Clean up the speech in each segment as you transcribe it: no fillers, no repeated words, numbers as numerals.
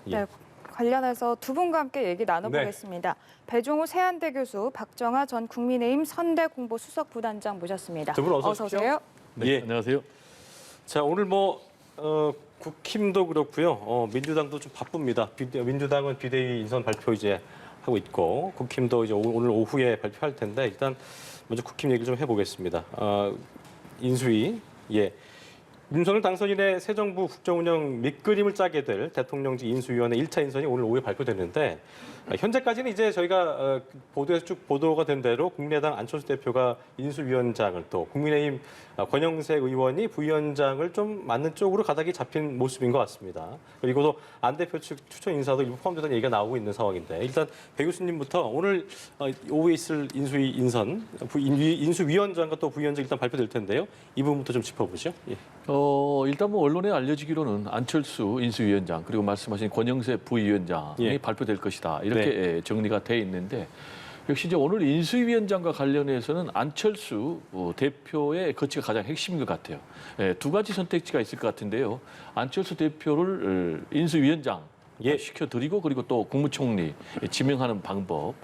예. 네, 관련해서 두 분과 함께 얘기 나눠보겠습니다. 배종우 세한대 교수, 박정하 전 국민의힘 선대공보 수석 부단장 모셨습니다. 두 분 어서 오십시오. 오세요. 네, 예. 안녕하세요. 자, 오늘 국힘도 그렇고요. 민주당도 좀 바쁩니다. 민주당은 비대위 인선 발표 이제 하고 있고, 국힘도 이제 오늘 오후에 발표할 텐데 일단 먼저 국힘 얘기를 좀 해보겠습니다. 인수위, 예. 윤석열 당선인의 새 정부 국정운영 밑그림을 짜게 될 대통령직 인수위원회 1차 인선이 오늘 오후에 발표되는데 현재까지는 이제 저희가 보도에서 쭉 보도가 된 대로 국민의당 안철수 대표가 인수위원장을 또 국민의힘 권영세 의원이 부위원장을 좀 맡는 쪽으로 가닥이 잡힌 모습인 것 같습니다. 그리고 또 안 대표 측 추천 인사도 일부 포함되는 얘기가 나오고 있는 상황인데 일단 배 교수님부터 오늘 오후에 있을 인수위 인선, 인수위원장과 또 부위원장 일단 발표될 텐데요. 이 부분부터 좀 짚어보죠. 예. 일단 언론에 알려지기로는 안철수 인수위원장 그리고 말씀하신 권영세 부위원장이 예. 발표될 것이다. 이렇게 정리가 돼 있는데 역시 이제 오늘 인수위원장과 관련해서는 안철수 대표의 거치가 가장 핵심인 것 같아요. 두 가지 선택지가 있을 것 같은데요. 안철수 대표를 인수위원장 예. 시켜드리고 그리고 또 국무총리 지명하는 방법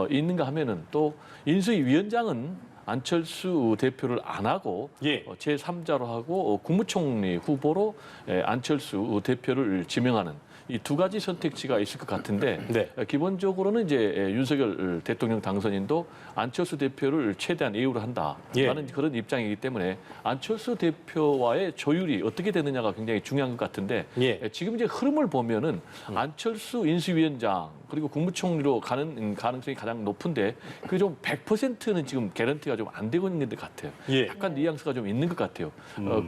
있는가 하면은 또 인수위원장은 안철수 대표를 안 하고 예. 제3자로 하고 국무총리 후보로 안철수 대표를 지명하는 이 두 가지 선택지가 있을 것 같은데 네. 기본적으로는 이제 윤석열 대통령 당선인도 안철수 대표를 최대한 예우를 한다라는 예. 그런 입장이기 때문에 안철수 대표와의 조율이 어떻게 되느냐가 굉장히 중요한 것 같은데 예. 지금 이제 흐름을 보면은 안철수 인수위원장 그리고 국무총리로 가는 가능성이 가장 높은데 그게 좀 100%는 지금 개런티가 좀 안 되고 있는 것 같아요. 예. 약간 뉘앙스가 좀 있는 것 같아요.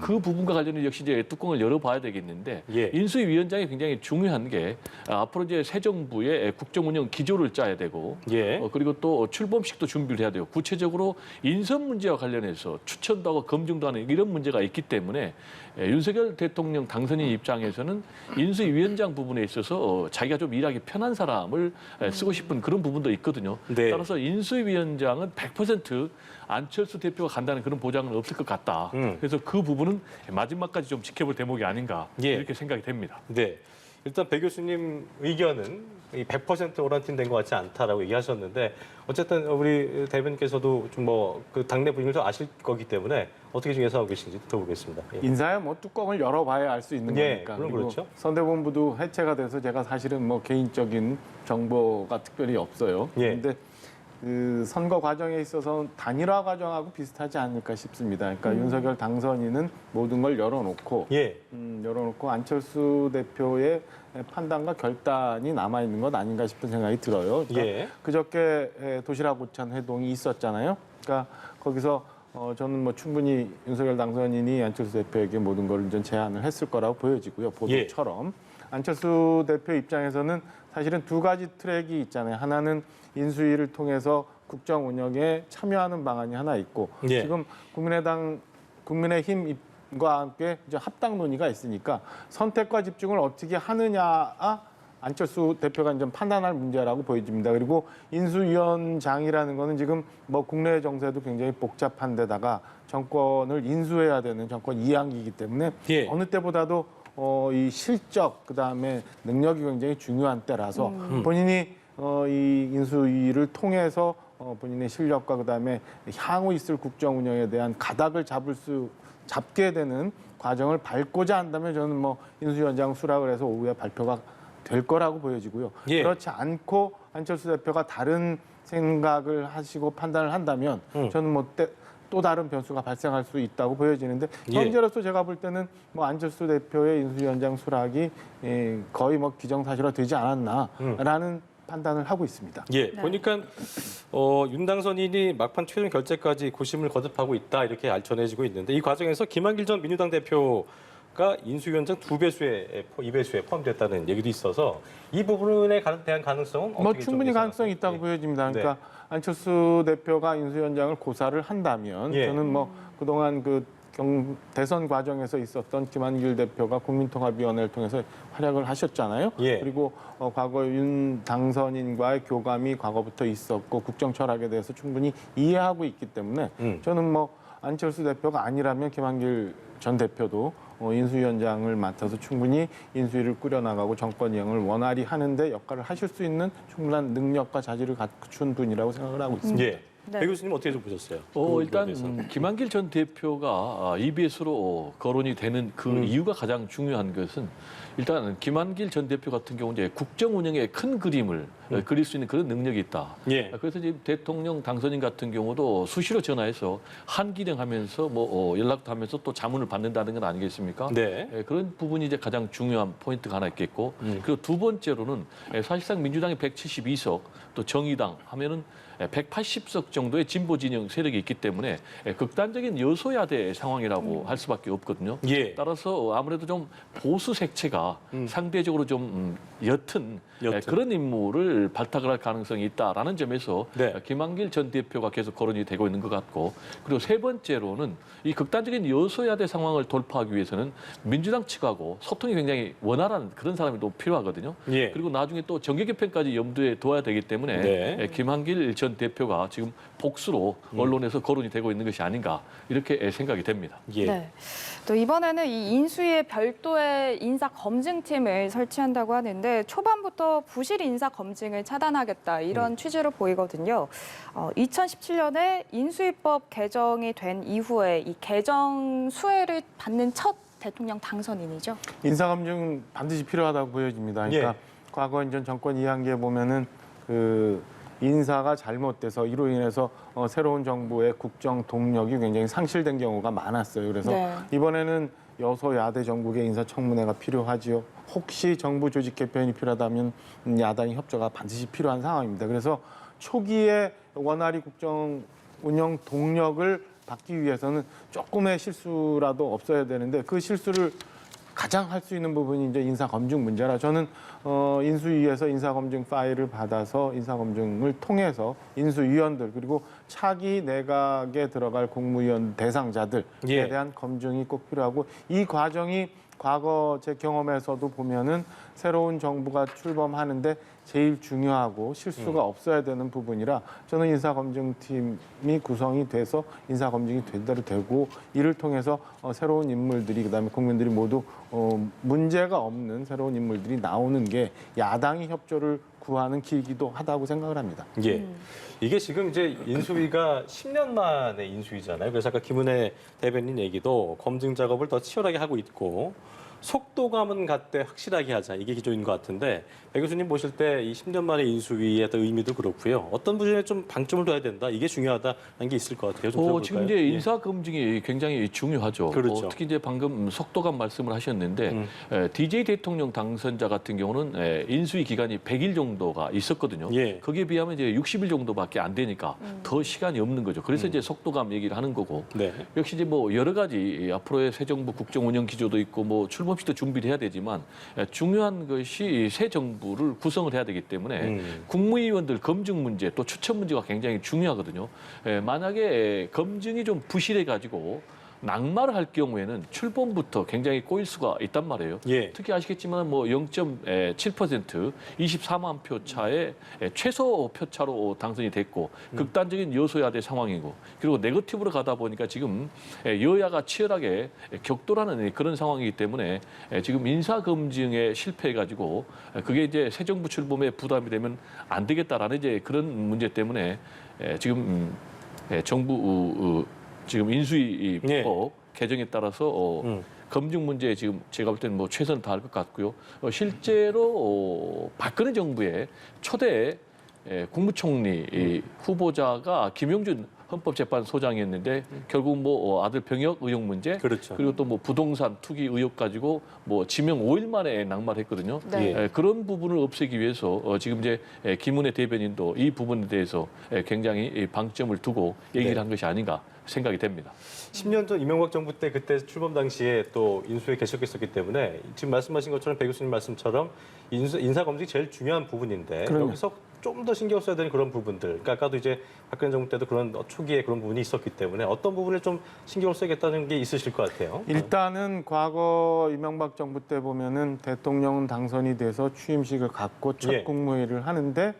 그 부분과 관련해 역시 이제 뚜껑을 열어봐야 되겠는데 예. 인수위원장이 굉장히 중요한 게 앞으로 이제 새 정부의 국정운영 기조를 짜야 되고 예. 그리고 또 출범식도 준비를 해야 돼요. 구체적으로 인선 문제와 관련해서 추천도 하고 검증도 하는 이런 문제가 있기 때문에 윤석열 대통령 당선인 입장에서는 인수위원장 부분에 있어서 자기가 좀 일하기 편한 사람을 쓰고 싶은 그런 부분도 있거든요. 네. 따라서 인수위원장은 100% 안철수 대표가 간다는 그런 보장은 없을 것 같다. 그래서 그 부분은 마지막까지 좀 지켜볼 대목이 아닌가 예. 이렇게 생각이 됩니다. 네. 일단 배 교수님 의견은 100% 오런티된 것 같지 않다라고 얘기하셨는데 어쨌든 우리 대변인께서도 좀 그 당내 분위기를 좀 아실 거기 때문에 어떻게 좀 예상하고 계신지 들어보겠습니다. 예. 인사야 뚜껑을 열어봐야 알 수 있는 예, 거니까. 물론 그리고 그렇죠. 선대본부도 해체가 돼서 제가 사실은 개인적인 정보가 특별히 없어요. 예. 그런데 그 선거 과정에 있어서 단일화 과정하고 비슷하지 않을까 싶습니다. 그러니까 윤석열 당선인은 모든 걸 열어놓고 예. 열어놓고 안철수 대표의 판단과 결단이 남아 있는 것 아닌가 싶은 생각이 들어요. 그러니까 예. 그저께 도시락 오찬 회동이 있었잖아요. 그러니까 거기서 저는 충분히 윤석열 당선인이 안철수 대표에게 모든 걸 좀 제안을 했을 거라고 보여지고요. 보도처럼. 안철수 대표 입장에서는 사실은 두 가지 트랙이 있잖아요. 하나는 인수위를 통해서 국정 운영에 참여하는 방안이 하나 있고 예. 지금 국민의힘과 함께 이제 합당 논의가 있으니까 선택과 집중을 어떻게 하느냐가 안철수 대표가 이제 판단할 문제라고 보여집니다. 그리고 인수위원장이라는 거는 지금 국내 정세도 굉장히 복잡한 데다가 정권을 인수해야 되는 정권 2학기이기 때문에 예. 어느 때보다도 이 실적 그다음에 능력이 굉장히 중요한 때라서 본인이 이 인수위를 통해서 본인의 실력과 그다음에 향후 있을 국정 운영에 대한 가닥을 잡게 되는 과정을 밟고자 한다면 저는 인수위원장 수락을 해서 오후에 발표가 될 거라고 보여지고요. 예. 그렇지 않고 안철수 대표가 다른 생각을 하시고 판단을 한다면 저는 또 다른 변수가 발생할 수 있다고 보여지는데 예. 현재로서 제가 볼 때는 안철수 대표의 인수위원장 수락이 거의 기정사실화 되지 않았나라는 판단을 하고 있습니다. 예. 보니까 윤 당선인이 막판 최종 결재까지 고심을 거듭하고 있다 이렇게 전해지고 있는데 이 과정에서 김한길 전 민주당 대표가 인수위원장 2배수에 2배수에 포함됐다는 얘기도 있어서 이 부분에 대한 가능성은 어떻게 충분히 가능성이 있다고 예. 보여집니다. 네. 그러니까 안철수 대표가 인수위원장을 고사를 한다면 예. 저는 그동안 대선 과정에서 있었던 김한길 대표가 국민통합위원회를 통해서 활약을 하셨잖아요. 예. 그리고 과거 윤 당선인과의 교감이 과거부터 있었고 국정 철학에 대해서 충분히 이해하고 있기 때문에 저는 안철수 대표가 아니라면 김한길 전 대표도 인수위원장을 맡아서 충분히 인수위를 꾸려나가고 정권 이행을 원활히 하는데 역할을 하실 수 있는 충분한 능력과 자질을 갖춘 분이라고 생각을 하고 있습니다. 예. 네. 배 교수님 어떻게 좀 보셨어요? 그 부분에 일단 대해서. 김한길 전 대표가 EBS로 거론이 되는 그 이유가 가장 중요한 것은 일단 김한길 전 대표 같은 경우는 이제 국정 운영의 큰 그림을 그릴 수 있는 그런 능력이 있다. 예. 그래서 지금 대통령 당선인 같은 경우도 수시로 전화해서 한기령하면서 연락도 하면서 또 자문을 받는다는 건 아니겠습니까? 네. 그런 부분이 이제 가장 중요한 포인트가 하나 있겠고 그리고 두 번째로는 사실상 민주당이 172석 또 정의당 하면은 180석 정도의 진보 진영 세력이 있기 때문에 극단적인 여소야대 상황이라고 할 수밖에 없거든요. 예. 따라서 아무래도 좀 보수 색채가 상대적으로 좀 옅은 그런 인물을 발탁을 할 가능성이 있다라는 점에서 네. 김한길 전 대표가 계속 거론이 되고 있는 것 같고 그리고 세 번째로는 이 극단적인 여소야대 상황을 돌파하기 위해서는 민주당 측하고 소통이 굉장히 원활한 그런 사람이 또 필요하거든요. 예. 그리고 나중에 또 정계 개편까지 염두에 둬야 되기 때문에 네. 김한길 전 대표가 지금 복수로 언론에서 거론이 되고 있는 것이 아닌가 이렇게 생각이 됩니다. 예. 네. 또 이번에는 이 인수위에 별도의 인사 검증팀을 설치한다고 하는데 초반부터 부실 인사 검증을 차단하겠다 이런 취지로 보이거든요. 2017년에 인수위법 개정이 된 이후에 이 개정 수혜를 받는 첫 대통령 당선인이죠. 인사검증 반드시 필요하다고 보여집니다. 그러니까 예. 과거 이전 정권 이한기에 보면은 그 인사가 잘못돼서 이로 인해서 새로운 정부의 국정 동력이 굉장히 상실된 경우가 많았어요. 그래서 네. 이번에는 여소야대 전국의 인사청문회가 필요하지요. 혹시 정부 조직 개편이 필요하다면 야당의 협조가 반드시 필요한 상황입니다. 그래서 초기에 원활히 국정 운영 동력을 받기 위해서는 조금의 실수라도 없어야 되는데 그 실수를 가장 할 수 있는 부분이 이제 인사 검증 문제라 저는 인수위에서 인사 검증 파일을 받아서 인사 검증을 통해서 인수위원들 그리고 차기 내각에 들어갈 국무위원 대상자들에 예. 대한 검증이 꼭 필요하고 이 과정이 과거 제 경험에서도 보면은 새로운 정부가 출범하는데 제일 중요하고 실수가 없어야 되는 부분이라 저는 인사검증팀이 구성이 돼서 인사검증이 제대로 되고 이를 통해서 새로운 인물들이 그다음에 국민들이 모두 문제가 없는 새로운 인물들이 나오는 게 야당이 협조를 구하는 길기도 하다고 생각을 합니다. 예. 이게 지금 이제 인수위가 10년 만에 인수위잖아요. 그래서 아까 김은혜 대변인 얘기도 검증 작업을 더 치열하게 하고 있고 속도감은 갖되 확실하게 하자. 이게 기조인 것 같은데 배 교수님 보실 때 이 10년 만에 인수위의 어떤 의미도 그렇고요. 어떤 부분에 좀 방점을 둬야 된다. 이게 중요하다는 게 있을 것 같아요. 좀 들어볼까요? 지금 이제 예. 인사 검증이 굉장히 중요하죠. 그렇죠. 특히 이제 방금 속도감 말씀을 하셨는데 DJ 대통령 당선자 같은 경우는 인수위 기간이 100일 정도가 있었거든요. 예. 거기에 비하면 이제 60일 정도밖에 안 되니까 더 시간이 없는 거죠. 그래서 이제 속도감 얘기를 하는 거고. 네. 역시 이제 뭐 여러 가지 앞으로의 새 정부 국정 운영 기조도 있고 뭐 출범식도 준비를 해야 되지만 중요한 것이 새 정부를 구성을 해야 되기 때문에 국무위원들 검증 문제 또 추천 문제가 굉장히 중요하거든요. 만약에 검증이 좀 부실해 가지고 낙마를 할 경우에는 출범부터 굉장히 꼬일 수가 있단 말이에요. 예. 특히 아시겠지만 뭐 0.7% 24만 표 차에 최소 표 차로 당선이 됐고 극단적인 여소야대 상황이고 그리고 네거티브로 가다 보니까 지금 여야가 치열하게 격돌하는 그런 상황이기 때문에 지금 인사 검증에 실패해가지고 그게 이제 새 정부 출범에 부담이 되면 안 되겠다라는 이제 그런 문제 때문에 지금 정부 지금 인수위법 예. 개정에 따라서 검증 문제에 지금 제가 볼 때는 뭐 최선을 다할 것 같고요. 실제로 박근혜 정부의 초대 국무총리 후보자가 김용준 헌법재판소장이었는데 결국 뭐 아들 병역 의혹 문제 그렇죠. 그리고 또 뭐 부동산 투기 의혹 가지고 뭐 지명 5일 만에 낙마를 했거든요. 네. 그런 부분을 없애기 위해서 지금 이제 김은혜 대변인도 이 부분에 대해서 굉장히 방점을 두고 얘기를 네. 한 것이 아닌가 생각이 됩니다. 10년 전 이명박 정부 때 그때 출범 당시에 또 인수에 계속했었기 때문에 지금 말씀하신 것처럼 배 교수님 말씀처럼 인사 검증이 제일 중요한 부분인데 그럼요. 여기서 좀 더 신경 써야 되는 그런 부분들. 그러니까 아까도 이제 박근혜 정부 때도 그런 초기에 그런 부분이 있었기 때문에 어떤 부분을 좀 신경을 써야겠다는 게 있으실 것 같아요. 일단은 과거 이명박 정부 때 보면은 대통령은 당선이 돼서 취임식을 갖고 첫 예. 국무회의를 하는데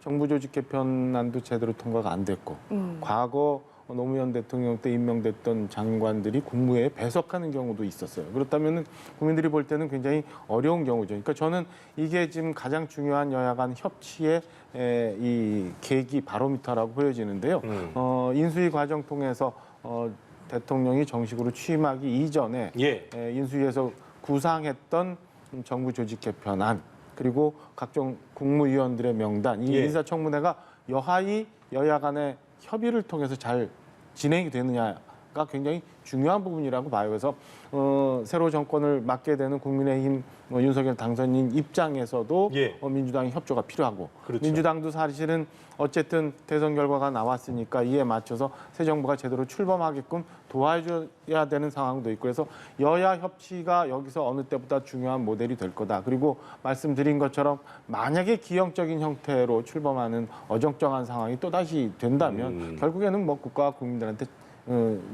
정부 조직 개편안도 제대로 통과가 안 됐고 과거 노무현 대통령 때 임명됐던 장관들이 국무회에 배석하는 경우도 있었어요. 그렇다면 국민들이 볼 때는 굉장히 어려운 경우죠. 그러니까 저는 이게 지금 가장 중요한 여야 간 협치의 이 계기 바로미터라고 보여지는데요. 인수위 과정 통해서 대통령이 정식으로 취임하기 이전에 예. 인수위에서 구상했던 정부 조직 개편안 그리고 각종 국무위원들의 명단 이 예. 인사청문회가 여하이 여야 간의 협의를 통해서 잘 진행이 되느냐가 굉장히 중요한 부분이라고 봐요. 그래서 새로 정권을 맡게 되는 국민의힘 윤석열 당선인 입장에서도 예. 민주당의 협조가 필요하고 그렇죠. 민주당도 사실은 어쨌든 대선 결과가 나왔으니까 이에 맞춰서 새 정부가 제대로 출범하게끔 도와줘야 되는 상황도 있고 그래서 여야 협치가 여기서 어느 때보다 중요한 모델이 될 거다. 그리고 말씀드린 것처럼 만약에 기형적인 형태로 출범하는 어정쩡한 상황이 또다시 된다면 결국에는 뭐 국가와 국민들한테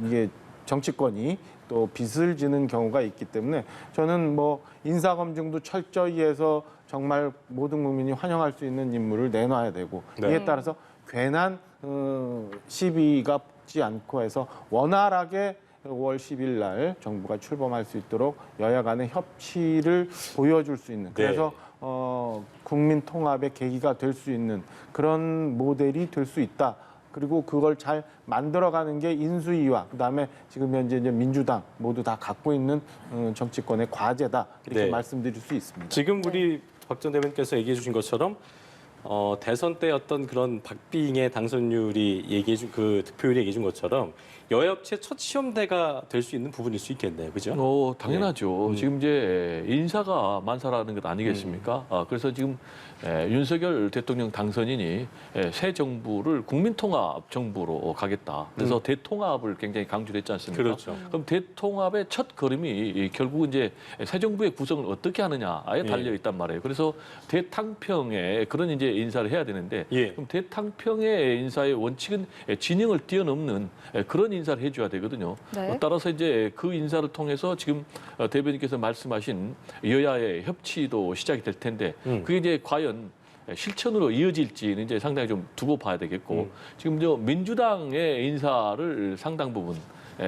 이게 정치권이 또 빚을 지는 경우가 있기 때문에 저는 뭐 인사검증도 철저히 해서 정말 모든 국민이 환영할 수 있는 인물을 내놔야 되고 네. 이에 따라서 괜한 시비가 붙지 않고 해서 원활하게 5월 10일 날 정부가 출범할 수 있도록 여야 간의 협치를 보여줄 수 있는 그래서 국민 통합의 계기가 될 수 있는 그런 모델이 될 수 있다. 그리고 그걸 잘 만들어가는 게 인수위와 그다음에 지금 현재 이제 민주당 모두 다 갖고 있는 정치권의 과제다 이렇게 네. 말씀드릴 수 있습니다. 지금 우리 박 전 대변인께서 얘기해 주신 것처럼 대선 때 어떤 그런 박빙의 당선율이 얘기해 준 그 득표율이 얘기해 준 것처럼 여협치의 첫 시험대가 될 수 있는 부분일 수 있겠네요. 그죠? 당연하죠. 지금 이제 인사가 만사라는 것 아니겠습니까? 그래서 지금 윤석열 대통령 당선인이 새 정부를 국민통합 정부로 가겠다. 그래서 대통합을 굉장히 강조를 했지 않습니까? 그렇죠. 그럼 대통합의 첫 걸음이 결국 이제 새 정부의 구성을 어떻게 하느냐에 달려 있단 말이에요. 그래서 대탕평에 그런 이제 인사를 해야 되는데 예. 그럼 대탕평의 인사의 원칙은 진영을 뛰어넘는 그런 인사를 해줘야 되거든요. 네. 따라서 이제 그 인사를 통해서 지금 대변인께서 말씀하신 여야의 협치도 시작이 될 텐데 그게 이제 과연 실천으로 이어질지는 이제 상당히 좀 두고 봐야 되겠고 지금 저 민주당의 인사를 상당 부분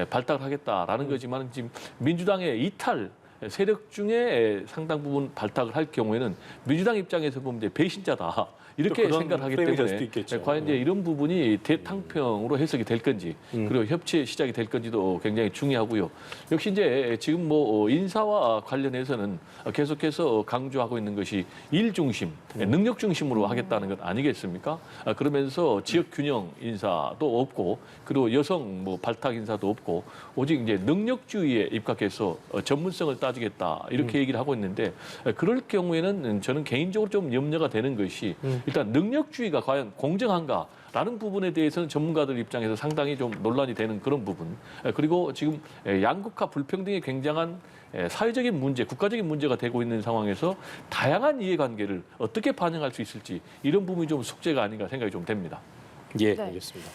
발탁하겠다라는 거지만 지금 민주당의 이탈 세력 중에 상당 부분 발탁을 할 경우에는 민주당 입장에서 보면 이제 배신자다. 이렇게 그런 생각을 하기 프레임이 될 때문에 수도 있겠죠. 과연 이제 이런 부분이 대탕평으로 해석이 될 건지 그리고 협치의 시작이 될 건지도 굉장히 중요하고요. 역시 이제 지금 뭐 인사와 관련해서는 계속해서 강조하고 있는 것이 일 중심, 능력 중심으로 하겠다는 것 아니겠습니까? 그러면서 지역 균형 인사도 없고 그리고 여성 뭐 발탁 인사도 없고 오직 이제 능력주의에 입각해서 전문성을 따지겠다 이렇게 얘기를 하고 있는데 그럴 경우에는 저는 개인적으로 좀 염려가 되는 것이 일단 능력주의가 과연 공정한가라는 부분에 대해서는 전문가들 입장에서 상당히 좀 논란이 되는 그런 부분. 그리고 지금 양극화 불평등이 굉장한 사회적인 문제, 국가적인 문제가 되고 있는 상황에서 다양한 이해관계를 어떻게 반영할 수 있을지 이런 부분이 좀 숙제가 아닌가 생각이 좀 됩니다. 예, 네. 알겠습니다.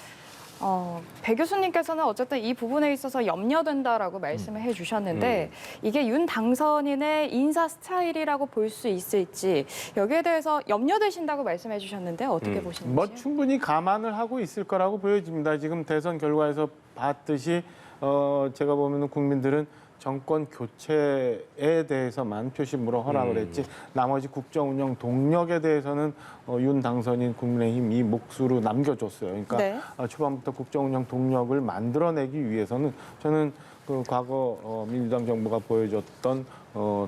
배 교수님께서는 어쨌든 이 부분에 있어서 염려된다라고 말씀을 해주셨는데 이게 윤 당선인의 인사 스타일이라고 볼 수 있을지 여기에 대해서 염려되신다고 말씀해 주셨는데 어떻게 보시는지요? 뭐 충분히 감안을 하고 있을 거라고 보여집니다. 지금 대선 결과에서 봤듯이 제가 보면은 국민들은 정권 교체에 대해서만 표심으로 허락을 했지 나머지 국정 운영 동력에 대해서는 윤 당선인 국민의힘이 몫으로 남겨줬어요. 그러니까 네. 초반부터 국정 운영 동력을 만들어내기 위해서는 저는 그 과거 민주당 정부가 보여줬던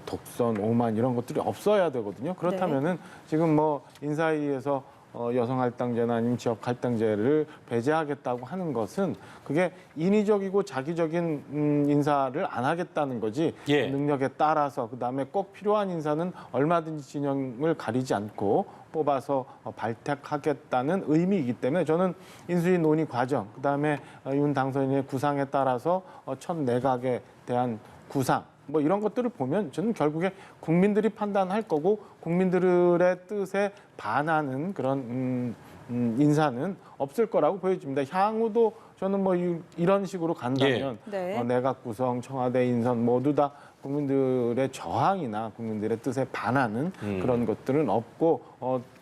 독선, 오만 이런 것들이 없어야 되거든요. 그렇다면은 지금 뭐 인사위에서 여성 할당제나 아니면 지역 할당제를 배제하겠다고 하는 것은 그게 인위적이고 자기적인 인사를 안 하겠다는 거지 예. 능력에 따라서 그다음에 꼭 필요한 인사는 얼마든지 진영을 가리지 않고 뽑아서 발탁하겠다는 의미이기 때문에 저는 인수위 논의 과정 그다음에 윤 당선인의 구상에 따라서 첫 내각에 대한 구상 뭐 이런 것들을 보면 저는 결국에 국민들이 판단할 거고 국민들의 뜻에 반하는 그런 인사는 없을 거라고 보여집니다. 향후도 저는 뭐 이런 식으로 간다면 네. 내각 구성, 청와대 인선 모두 다 국민들의 저항이나 국민들의 뜻에 반하는 그런 것들은 없고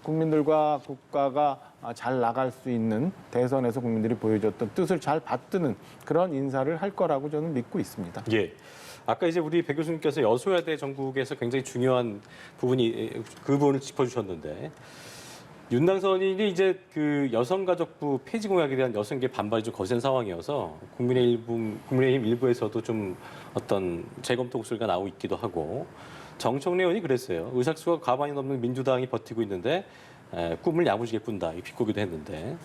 국민들과 국가가 잘 나갈 수 있는 대선에서 국민들이 보여줬던 뜻을 잘 받드는 그런 인사를 할 거라고 저는 믿고 있습니다. 예. 아까 이제 우리 배 교수님께서 여소야대 정국에서 굉장히 중요한 부분이 그 부분을 짚어주셨는데 윤당선인이 이제 그 여성가족부 폐지 공약에 대한 여성계 반발이 좀 거센 상황이어서 국민의힘 일부에서도 좀 어떤 재검토 목소리가 나오고 있기도 하고 정청래 의원이 그랬어요. 의석수가 과반이 넘는 민주당이 버티고 있는데 꿈을 야무지게 꾼다. 이 비꼬기도 했는데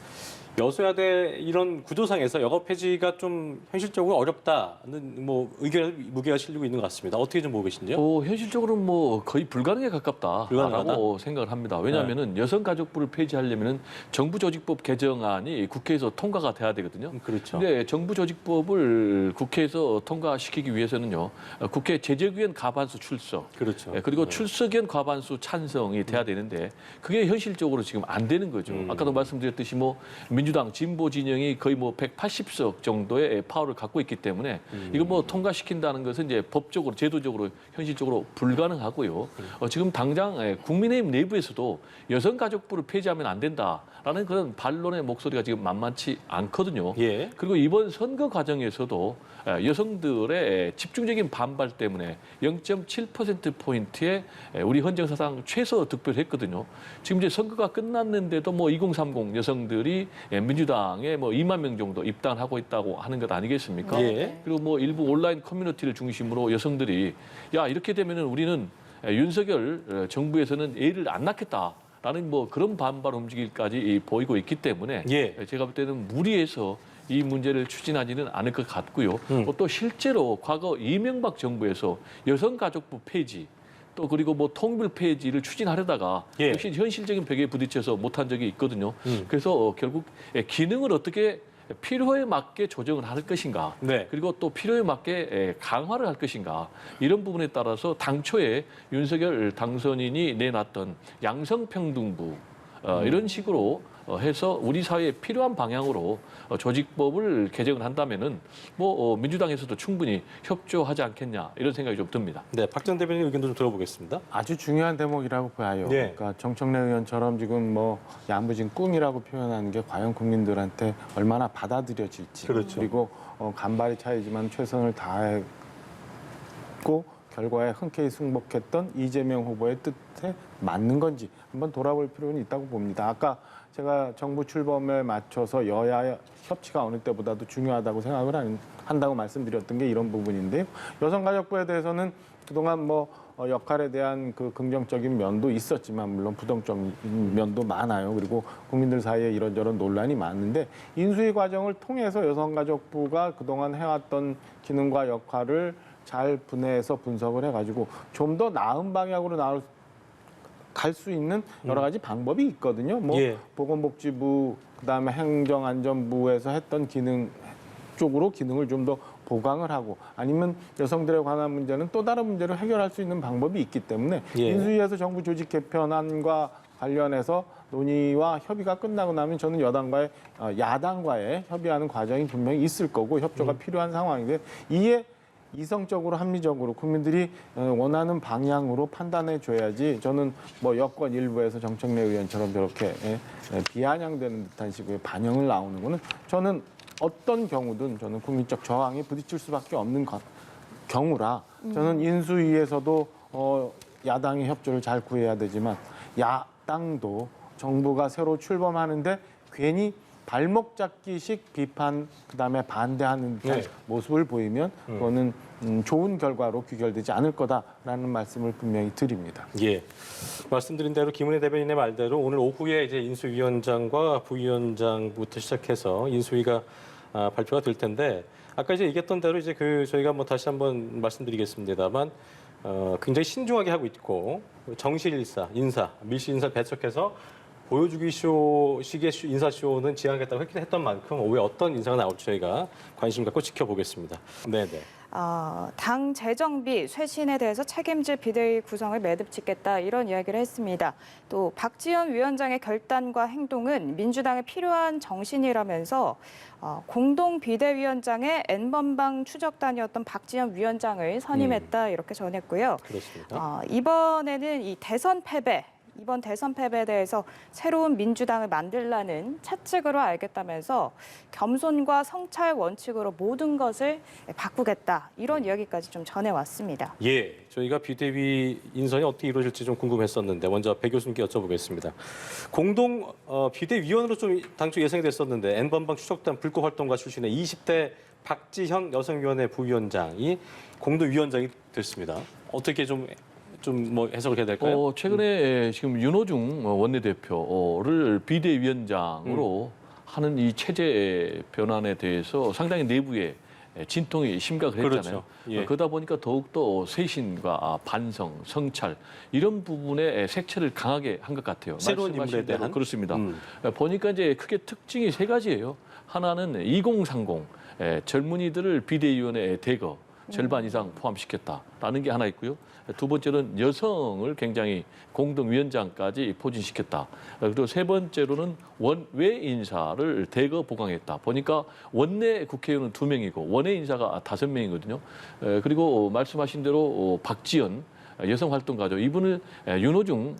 여소야대 이런 구조상에서 여거 폐지가 좀 현실적으로 어렵다는 뭐 의견 무게가 실리고 있는 것 같습니다. 어떻게 좀 보고 계신지요? 현실적으로는 뭐 거의 불가능에 가깝다라고 불가능하다? 생각을 합니다. 왜냐하면은 여성가족부를 폐지하려면은 정부조직법 개정안이 국회에서 통과가 돼야 되거든요. 그렇죠. 근데 정부조직법을 국회에서 통과시키기 위해서는요, 국회 제적위원 과반수 출석, 그렇죠. 그리고 출석위원 과반수 찬성이 돼야 되는데 그게 현실적으로 지금 안 되는 거죠. 아까도 말씀드렸듯이 뭐 민주당 진보 진영이 거의 뭐 180석 정도의 파워를 갖고 있기 때문에 이걸 뭐 통과시킨다는 것은 이제 법적으로 제도적으로 현실적으로 불가능하고요. 지금 당장 국민의힘 내부에서도 여성가족부를 폐지하면 안 된다라는 그런 반론의 목소리가 지금 만만치 않거든요. 예. 그리고 이번 선거 과정에서도 여성들의 집중적인 반발 때문에 0.7%포인트의 우리 헌정사상 최소 득표를 했거든요. 지금 이제 선거가 끝났는데도 뭐 2030 여성들이 민주당에 뭐 2만 명 정도 입당을 하고 있다고 하는 것 아니겠습니까? 예. 그리고 뭐 일부 온라인 커뮤니티를 중심으로 여성들이 야, 이렇게 되면은 우리는 윤석열 정부에서는 애를 안 낳겠다라는 뭐 그런 반발 움직임까지 보이고 있기 때문에 예. 제가 볼 때는 무리해서 이 문제를 추진하지는 않을 것 같고요. 또 실제로 과거 이명박 정부에서 여성가족부 폐지 또 그리고 뭐 통bil 폐지를 추진하려다가 예. 역시 현실적인 벽에 부딪혀서 못한 적이 있거든요. 그래서 결국 기능을 어떻게 필요에 맞게 조정을 할 것인가, 네. 그리고 또 필요에 맞게 강화를 할 것인가 이런 부분에 따라서 당초에 윤석열 당선인이 내놨던 양성평등부 이런 식으로 해서 우리 사회에 필요한 방향으로 조직법을 개정을 한다면은 뭐 민주당에서도 충분히 협조하지 않겠냐 이런 생각이 좀 듭니다. 네, 박 전 대변인 의견도 좀 들어보겠습니다. 아주 중요한 대목이라고 봐요. 네. 그러니까 정청래 의원처럼 지금 뭐 야무진 꿈이라고 표현하는 게 과연 국민들한테 얼마나 받아들여질지. 그렇죠. 그리고 간발의 차이지만 최선을 다했고 결과에 흔쾌히 승복했던 이재명 후보의 뜻에 맞는 건지 한번 돌아볼 필요는 있다고 봅니다. 아까 제가 정부 출범에 맞춰서 여야의 협치가 어느 때보다도 중요하다고 생각을 한다고 말씀드렸던 게 이런 부분인데요. 여성가족부에 대해서는 그동안 뭐 역할에 대한 그 긍정적인 면도 있었지만 물론 부정적인 면도 많아요. 그리고 국민들 사이에 이런저런 논란이 많은데 인수위 과정을 통해서 여성가족부가 그동안 해왔던 기능과 역할을 잘 분해해서 분석을 해가지고 좀 더 나은 방향으로 갈 수 있는 여러 가지 방법이 있거든요. 뭐 예. 보건복지부 그다음에 행정안전부에서 했던 기능 쪽으로 기능을 좀 더 보강을 하고 아니면 여성들에 관한 문제는 또 다른 문제를 해결할 수 있는 방법이 있기 때문에 예. 인수위에서 정부 조직 개편안과 관련해서 논의와 협의가 끝나고 나면 저는 야당과의 협의하는 과정이 분명히 있을 거고 협조가 필요한 상황인데 이에 이성적으로 합리적으로 국민들이 원하는 방향으로 판단해 줘야지 저는 뭐 여권 일부에서 정청래 의원처럼 저렇게 비아냥되는 듯한 식의 반영을 나오는 거는 저는 어떤 경우든 저는 국민적 저항에 부딪힐 수밖에 없는 경우라 저는 인수위에서도 야당의 협조를 잘 구해야 되지만 야당도 정부가 새로 출범하는데 괜히 발목 잡기식 비판 그다음에 반대하는 듯한 네. 모습을 보이면 그거는 좋은 결과로 귀결되지 않을 거다라는 말씀을 분명히 드립니다. 예. 말씀드린 대로 김은혜 대변인의 말대로 오늘 오후에 이제 인수위원장과 부위원장부터 시작해서 인수위가 발표가 될 텐데 아까 이제 얘기했던 대로 이제 저희가 뭐 다시 한번 말씀드리겠습니다만 굉장히 신중하게 하고 있고 정실일사, 인사, 밀실 인사 배척해서 보여주기 식의 인사쇼는 지향하겠다고 했던 만큼 오후에 어떤 인사가 나올지 저희가 관심 갖고 지켜보겠습니다. 네네. 당 재정비 쇄신에 대해서 책임질 비대위 구성을 매듭 짓겠다 이런 이야기를 했습니다. 또 박지원 위원장의 결단과 행동은 민주당에 필요한 정신이라면서 공동 비대위원장의 N번방 추적단이었던 박지원 위원장을 선임했다 이렇게 전했고요. 그렇습니다. 이번에는 이 대선 패배 이번 대선 패배에 대해서 새로운 민주당을 만들라는 차측으로 알겠다면서 겸손과 성찰 원칙으로 모든 것을 바꾸겠다 이런 이야기까지 좀 전해왔습니다. 예, 저희가 비대위 인선이 어떻게 이루어질지 좀 궁금했었는데 먼저 배 교수님께 여쭤보겠습니다. 공동 비대위원으로 좀 당초 예상이 됐었는데 N번방 추적단 불꽃활동가 출신의 20대 박지형 여성위원회 부위원장이 공동위원장이 됐습니다. 어떻게 좀 뭐 해석을 해야 될까요? 최근에 지금 윤호중 원내대표를 비대위원장으로 하는 이 체제 변환에 대해서 상당히 내부에 진통이 심각했잖아요. 그렇죠. 예. 그러다 보니까 더욱더 쇄신과 반성, 성찰 이런 부분에 색채를 강하게 한 것 같아요. 새로운 말씀하신 인물에 대로 대한? 그렇습니다. 보니까 이제 크게 특징이 세 가지예요. 하나는 2030 젊은이들을 비대위원회에 대거 절반 이상 포함시켰다라는 게 하나 있고요. 두 번째는 여성을 굉장히 공동위원장까지 포진시켰다. 그리고 세 번째로는 원외 인사를 대거 보강했다. 보니까 원내 국회의원은 2명이고 원외 인사가 5명이거든요. 그리고 말씀하신 대로 박지연 여성활동가죠. 이분을 윤호중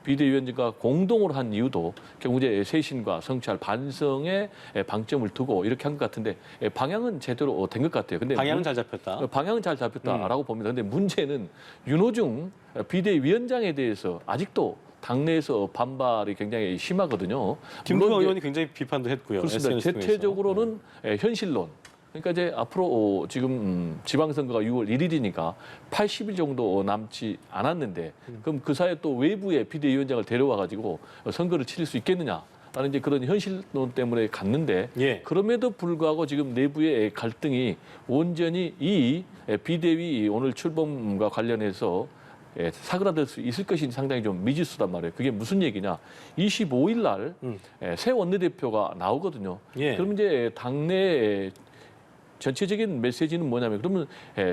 비대위원장과 공동으로 한 이유도 결국 이제 쇄신과 성찰, 반성에 방점을 두고 이렇게 한 것 같은데 방향은 제대로 된 것 같아요. 근데 방향은 잘 잡혔다. 방향은 잘 잡혔다라고 봅니다. 근데 문제는 윤호중 비대위원장에 대해서 아직도 당내에서 반발이 굉장히 심하거든요. 김두관 물론 이제 의원이 굉장히 비판도 했고요. 그렇습니다. SNS 통해서. 대체적으로는 현실론. 그러니까 이제 앞으로 지금 지방선거가 6월 1일이니까 80일 정도 남지 않았는데 그럼 그 사이에 또 외부의 비대위원장을 데려와 가지고 선거를 치를 수 있겠느냐라는 이제 그런 현실론 때문에 갔는데 예. 그럼에도 불구하고 지금 내부의 갈등이 온전히 이 비대위 오늘 출범과 관련해서 사그라들 수 있을 것이 상당히 좀 미지수단 말이에요. 그게 무슨 얘기냐? 25일 날 새 원내대표가 나오거든요. 예. 그럼 이제 당내 전체적인 메시지는 뭐냐면 그러면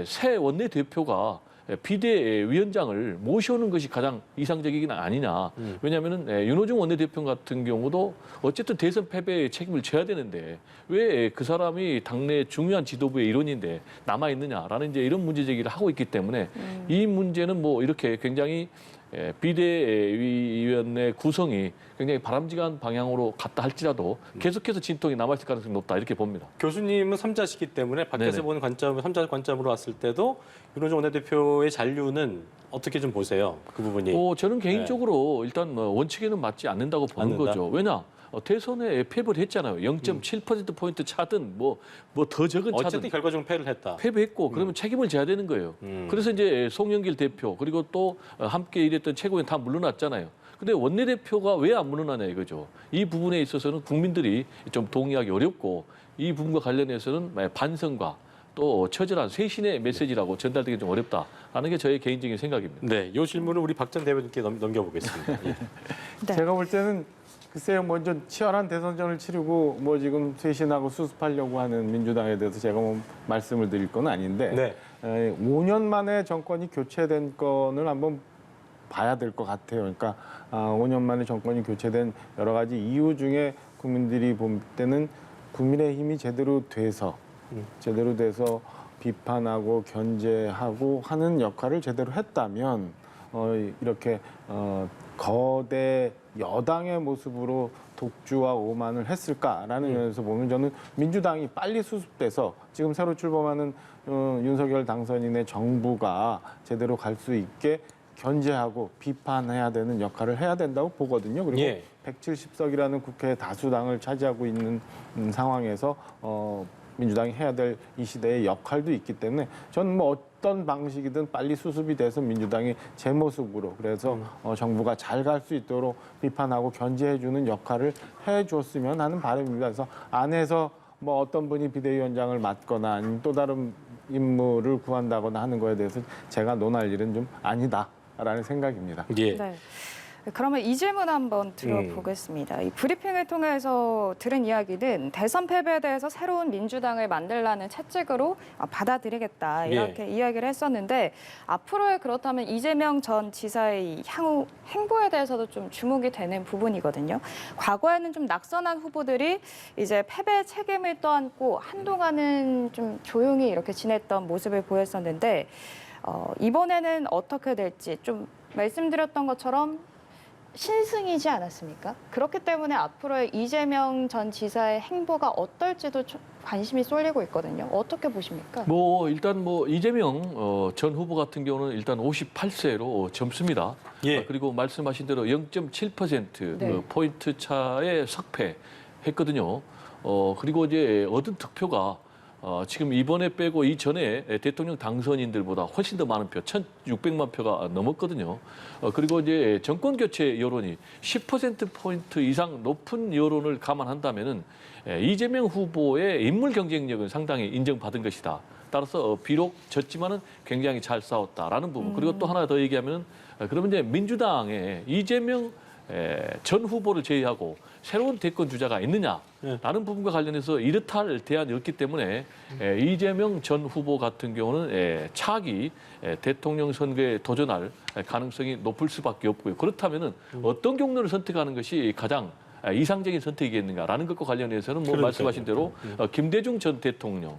새 원내대표가 비대위원장을 모셔오는 것이 가장 이상적이긴 아니냐. 왜냐하면 윤호중 원내대표 같은 경우도 어쨌든 대선 패배의 책임을 져야 되는데 왜 그 사람이 당내 중요한 지도부의 일원인데 남아있느냐라는 이제 이런 문제 제기를 하고 있기 때문에 이 문제는 뭐 이렇게 굉장히 비대위원회 구성이 굉장히 바람직한 방향으로 갔다 할지라도 계속해서 진통이 남아있을 가능성이 높다 이렇게 봅니다. 교수님은 3자시기 때문에 밖에서 네네. 보는 관점, 3자 관점으로 왔을 때도 윤호중 원내대표의 잔류는 어떻게 좀 보세요? 그 부분이. 저는 개인적으로 일단 원칙에는 맞지 않는다고 보는 않는다? 거죠. 왜냐? 대선에 패배를 했잖아요. 0.7%포인트 차든 뭐 더 적은 차든 어쨌든 결과적으로 패를 했다. 패배했고 그러면 책임을 져야 되는 거예요. 그래서 이제 송영길 대표 그리고 또 함께 일했던 최고위원 다 물러났잖아요. 근데 원내대표가 왜 안 물러나냐 이거죠. 이 부분에 있어서는 국민들이 좀 동의하기 어렵고 이 부분과 관련해서는 반성과 또 처절한 쇄신의 메시지라고 전달되기 좀 어렵다라는 게 저의 개인적인 생각입니다. 네, 이 질문을 우리 박 전 대변인께 넘겨보겠습니다. 예. 네. 제가 볼 때는 글쎄요, 먼저 치열한 대선전을 치르고 뭐 지금 쇄신하고 수습하려고 하는 민주당에 대해서 제가 뭐 말씀을 드릴 건 아닌데 네. 5년 만에 정권이 교체된 건을 한번 봐야 될 것 같아요. 그러니까 5년 만에 정권이 교체된 여러 가지 이유 중에 국민들이 볼 때는 국민의힘이 제대로 돼서 비판하고 견제하고 하는 역할을 제대로 했다면 이렇게 거대 여당의 모습으로 독주와 오만을 했을까라는 면에서 보면 저는 민주당이 빨리 수습돼서 지금 새로 출범하는 윤석열 당선인의 정부가 제대로 갈 수 있게 견제하고 비판해야 되는 역할을 해야 된다고 보거든요. 그리고 예. 170석이라는 국회 다수당을 차지하고 있는 상황에서 민주당이 해야 될 이 시대의 역할도 있기 때문에 저는 뭐 어떤 방식이든 빨리 수습이 돼서 민주당이 제 모습으로 그래서 정부가 잘 갈 수 있도록 비판하고 견제해주는 역할을 해줬으면 하는 바람입니다. 그래서 안에서 뭐 어떤 분이 비대위원장을 맡거나 아니면 또 다른 인물을 구한다거나 하는 거에 대해서 제가 논할 일은 좀 아니다라는 생각입니다. 예. 네. 그러면 이 질문 한번 들어보겠습니다. 이 브리핑을 통해서 들은 이야기는 대선 패배에 대해서 새로운 민주당을 만들라는 채찍으로 받아들이겠다 이렇게 이야기를 했었는데 앞으로의 그렇다면 이재명 전 지사의 향후 행보에 대해서도 좀 주목이 되는 부분이거든요. 과거에는 좀 낙선한 후보들이 이제 패배 책임을 떠안고 한동안은 좀 조용히 이렇게 지냈던 모습을 보였었는데 이번에는 어떻게 될지 좀 말씀드렸던 것처럼 신승이지 않았습니까? 그렇기 때문에 앞으로의 이재명 전 지사의 행보가 어떨지도 관심이 쏠리고 있거든요. 어떻게 보십니까? 뭐 일단 뭐 이재명 전 후보 같은 경우는 일단 58세로 젊습니다. 예. 그리고 말씀하신 대로 0.7% 네. 포인트 차에 석패했거든요. 그리고 이제 얻은 득표가 지금 이번에 빼고 이전에 대통령 당선인들보다 훨씬 더 많은 표, 1,600만 표가 넘었거든요. 그리고 이제 정권 교체 여론이 10%포인트 이상 높은 여론을 감안한다면은 이재명 후보의 인물 경쟁력은 상당히 인정받은 것이다. 따라서 비록 졌지만은 굉장히 잘 싸웠다라는 부분. 그리고 또 하나 더 얘기하면은 그러면 이제 민주당의 이재명 전 후보를 제외하고 새로운 대권 주자가 있느냐라는 부분과 관련해서 이렇다 할 대안이 없기 때문에 이재명 전 후보 같은 경우는 차기 대통령 선거에 도전할 가능성이 높을 수밖에 없고요. 그렇다면은 어떤 경로를 선택하는 것이 가장 이상적인 선택이겠는가라는 것과 관련해서는 뭐 그러니까요. 말씀하신 대로 김대중 전 대통령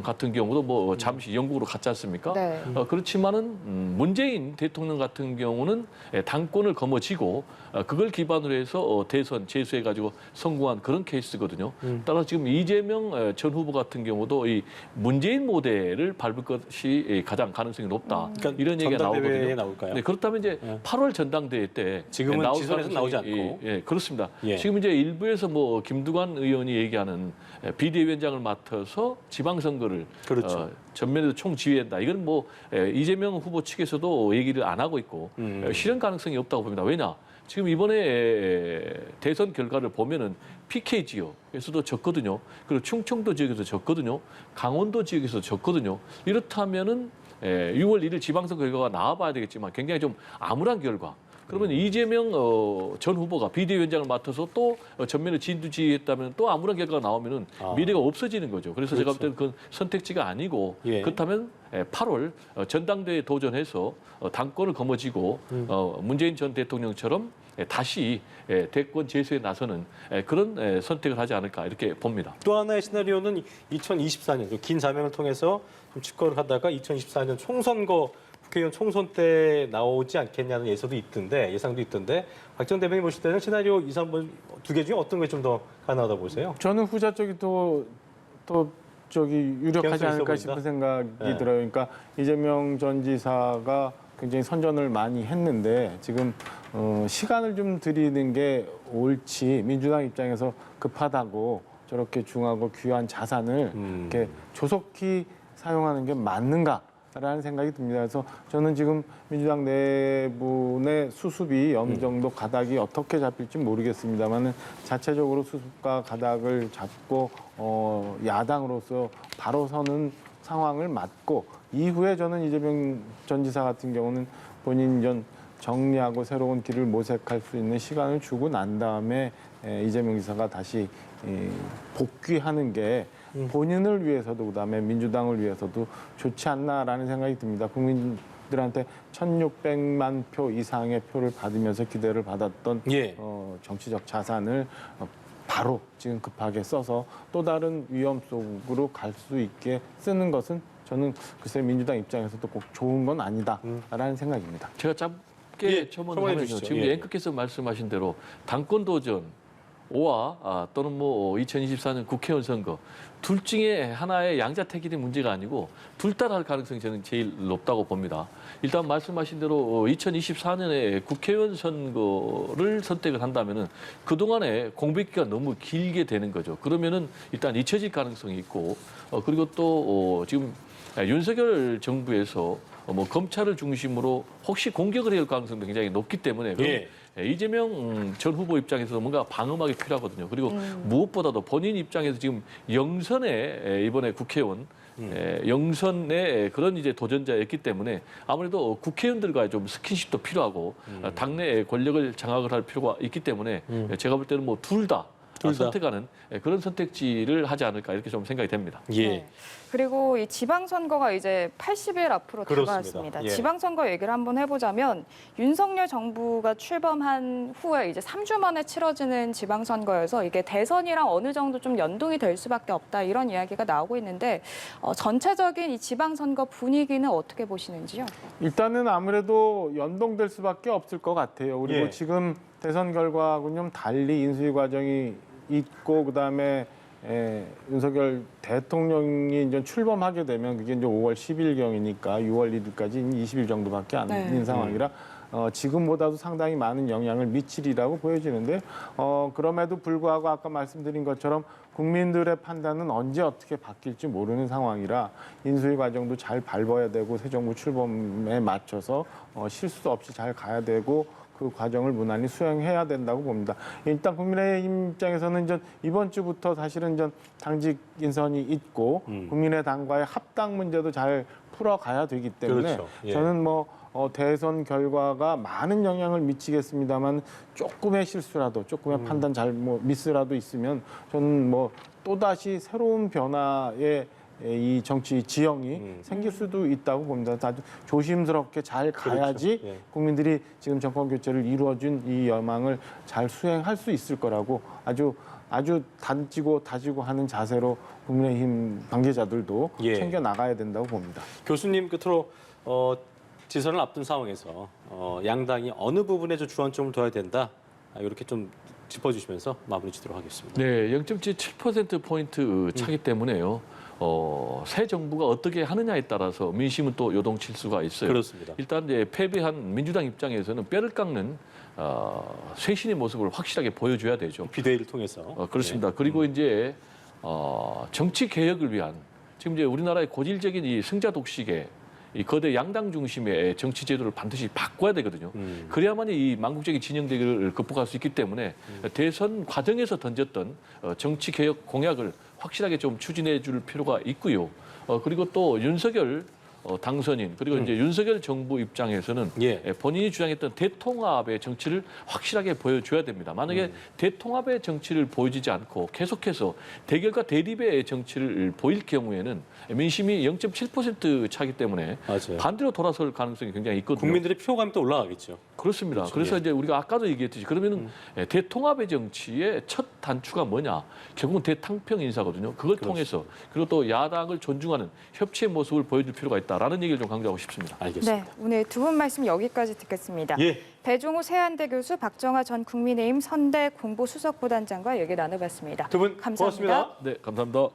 같은 경우도 뭐 잠시 영국으로 갔지 않습니까? 네. 그렇지만은 문재인 대통령 같은 경우는 당권을 거머쥐고 그걸 기반으로 해서 대선 재수해가지고 성공한 그런 케이스거든요. 따라서 지금 이재명 전 후보 같은 경우도 이 문재인 모델을 밟을 것이 가장 가능성이 높다. 그러니까 이런 얘기가 전당대회에 나오거든요. 나올까요? 네, 그렇다면 이제 8월 전당대회 때 지금은 나올 지선에서 가능성이- 나오지 않고. 예, 그렇습니다. 예. 지금 이제 일부에서 뭐 김두관 의원이 얘기하는 비대위원장을 맡아서 지방선거를 그렇죠. 전면에서 총지휘한다. 이건 뭐 이재명 후보 측에서도 얘기를 안 하고 있고 실현 가능성이 없다고 봅니다. 왜냐? 지금 이번에 대선 결과를 보면은 PK 지역에서도 졌거든요. 그리고 충청도 지역에서 졌거든요. 강원도 지역에서 졌거든요. 이렇다면은 6월 1일 지방선거 결과가 나와봐야 되겠지만 굉장히 좀 암울한 결과. 그러면 이재명 전 후보가 비대위원장을 맡아서 또 전면에 진두지휘했다면 또 아무런 결과가 나오면은 미래가 없어지는 거죠. 그래서 제가 볼 때는 그건 선택지가 아니고 예. 그렇다면 8월 전당대회에 도전해서 당권을 거머쥐고 문재인 전 대통령처럼 다시 대권 재수에 나서는 그런 선택을 하지 않을까 이렇게 봅니다. 또 하나의 시나리오는 2024년 긴 자명을 통해서 좀 집권을 하다가 2024년 총선거 국회의원 총선 때 나오지 않겠냐는 예상도 있던데 박 전 대변인 보실 때는 시나리오 2, 3번 두 개 중에 어떤 게 좀 더 가능하다 보세요? 저는 후자 쪽이 또 저기 유력하지 개연성이 않을까 있어 싶은 보인다? 생각이 네. 들어요. 그러니까 이재명 전 지사가 굉장히 선전을 많이 했는데 지금 시간을 좀 들이는 게 옳지 민주당 입장에서 급하다고 저렇게 중하고 귀한 자산을 이렇게 조속히 사용하는 게 맞는가? 라는 생각이 듭니다. 그래서 저는 지금 민주당 내부의 수습이 어느 정도 가닥이 어떻게 잡힐지 모르겠습니다만은 자체적으로 수습과 가닥을 잡고 야당으로서 바로 서는 상황을 맞고 이후에 저는 이재명 전 지사 같은 경우는 본인 전 정리하고 새로운 길을 모색할 수 있는 시간을 주고 난 다음에 이재명 지사가 다시 복귀하는 게 본인을 위해서도 그다음에 민주당을 위해서도 좋지 않나라는 생각이 듭니다. 국민들한테 1,600만 표 이상의 표를 받으면서 기대를 받았던 예. 정치적 자산을 바로 지금 급하게 써서 또 다른 위험 속으로 갈 수 있게 쓰는 것은 저는 글쎄 민주당 입장에서도 꼭 좋은 건 아니다라는 생각입니다. 제가 짧게 예, 첨언을 첨언해 하면요. 주시죠. 지금 예. 앵커께서 말씀하신 대로 당권 도전 5와 또는 뭐 2024년 국회의원 선거 둘 중에 하나의 양자택일의 문제가 아니고 둘 다 할 가능성이 저는 제일 높다고 봅니다. 일단 말씀하신 대로 2024년에 국회의원 선거를 선택을 한다면은 그동안에 공백 기간 너무 길게 되는 거죠. 그러면은 일단 잊혀질 가능성이 있고 그리고 또 지금 윤석열 정부에서 뭐 검찰을 중심으로 혹시 공격을 해야 할 가능성도 굉장히 높기 때문에 예. 이재명 전 후보 입장에서 뭔가 방어막이 필요하거든요. 그리고 무엇보다도 본인 입장에서 지금 영선에 이번에 국회의원 영선의 그런 이제 도전자였기 때문에 아무래도 국회의원들과의 좀 스킨십도 필요하고 당내 권력을 장악을 할 필요가 있기 때문에 제가 볼 때는 뭐 둘 다 둘 다. 선택하는 그런 선택지를 하지 않을까 이렇게 좀 생각이 됩니다. 예. 네. 그리고 이 지방선거가 이제 80일 앞으로 그렇습니다. 다가왔습니다. 예. 지방선거 얘기를 한번 해보자면 윤석열 정부가 출범한 후에 이제 3주 만에 치러지는 지방선거여서 이게 대선이랑 어느 정도 좀 연동이 될 수밖에 없다 이런 이야기가 나오고 있는데 전체적인 이 지방선거 분위기는 어떻게 보시는지요? 일단은 아무래도 연동될 수밖에 없을 것 같아요. 그리고 예. 지금 대선 결과하고는 좀 달리 인수위 과정이 있고 그다음에 윤석열 대통령이 이제 출범하게 되면 그게 이제 5월 10일경이니까 6월 1일까지 20일 정도밖에 안 네. 된 상황이라 지금보다도 상당히 많은 영향을 미치리라고 보여지는데 그럼에도 불구하고 아까 말씀드린 것처럼 국민들의 판단은 언제 어떻게 바뀔지 모르는 상황이라 인수위 과정도 잘 밟아야 되고 새 정부 출범에 맞춰서 실수 없이 잘 가야 되고 그 과정을 무난히 수행해야 된다고 봅니다. 일단 국민의힘 입장에서는 이제 이번 주부터 사실은 이제 당직 인선이 있고 국민의당과의 합당 문제도 잘 풀어가야 되기 때문에 그렇죠. 예. 저는 뭐 대선 결과가 많은 영향을 미치겠습니다만 조금의 실수라도 조금의 판단 잘못 미스라도 있으면 저는 뭐 또다시 새로운 변화의 이 정치 지형이 생길 수도 있다고 봅니다. 아주 조심스럽게 잘 가야지 그렇죠. 예. 국민들이 지금 정권 교체를 이루어준 이 여망을 잘 수행할 수 있을 거라고 아주 다지고 하는 자세로 국민의힘 관계자들도 예. 챙겨 나가야 된다고 봅니다. 교수님 끝으로 지선을 앞둔 상황에서 양당이 어느 부분에 좀 주안점을 둬야 된다 이렇게 좀 짚어주시면서 마무리 짓도록 하겠습니다. 네, 0.7%포인트 차기 때문에요. 새 정부가 어떻게 하느냐에 따라서 민심은 또 요동칠 수가 있어요. 그렇습니다. 일단 이제 패배한 민주당 입장에서는 뼈를 깎는 쇄신의 모습을 확실하게 보여줘야 되죠. 비대위를 통해서. 그렇습니다. 그리고 이제 정치 개혁을 위한 지금 이제 우리나라의 고질적인 이 승자 독식의 이 거대 양당 중심의 정치 제도를 반드시 바꿔야 되거든요. 그래야만 이 망국적인 진영 대결을 극복할 수 있기 때문에 대선 과정에서 던졌던 정치 개혁 공약을 확실하게 좀 추진해 줄 필요가 있고요. 그리고 또 윤석열 당선인 그리고 이제 윤석열 정부 입장에서는 예. 본인이 주장했던 대통합의 정치를 확실하게 보여줘야 됩니다. 만약에 대통합의 정치를 보여주지 않고 계속해서 대결과 대립의 정치를 보일 경우에는 민심이 0.7% 차기 때문에 맞아요. 반대로 돌아설 가능성이 굉장히 있거든요. 국민들의 피로감이 또 올라가겠죠. 그렇습니다. 그렇죠. 그래서 예. 이제 우리가 아까도 얘기했듯이 그러면은 대통합의 정치의 첫 단추가 뭐냐? 결국은 대탕평 인사거든요. 그걸 통해서 그리고 또 야당을 존중하는 협치의 모습을 보여줄 필요가 있다라는 얘기를 좀 강조하고 싶습니다. 알겠습니다. 네, 오늘 두 분 말씀 여기까지 듣겠습니다. 예. 배종우 세한대 교수, 박정아 전 국민의힘 선대 공보수석부단장과 얘기 나눠봤습니다. 두 분 감사합니다. 고맙습니다. 네, 감사합니다.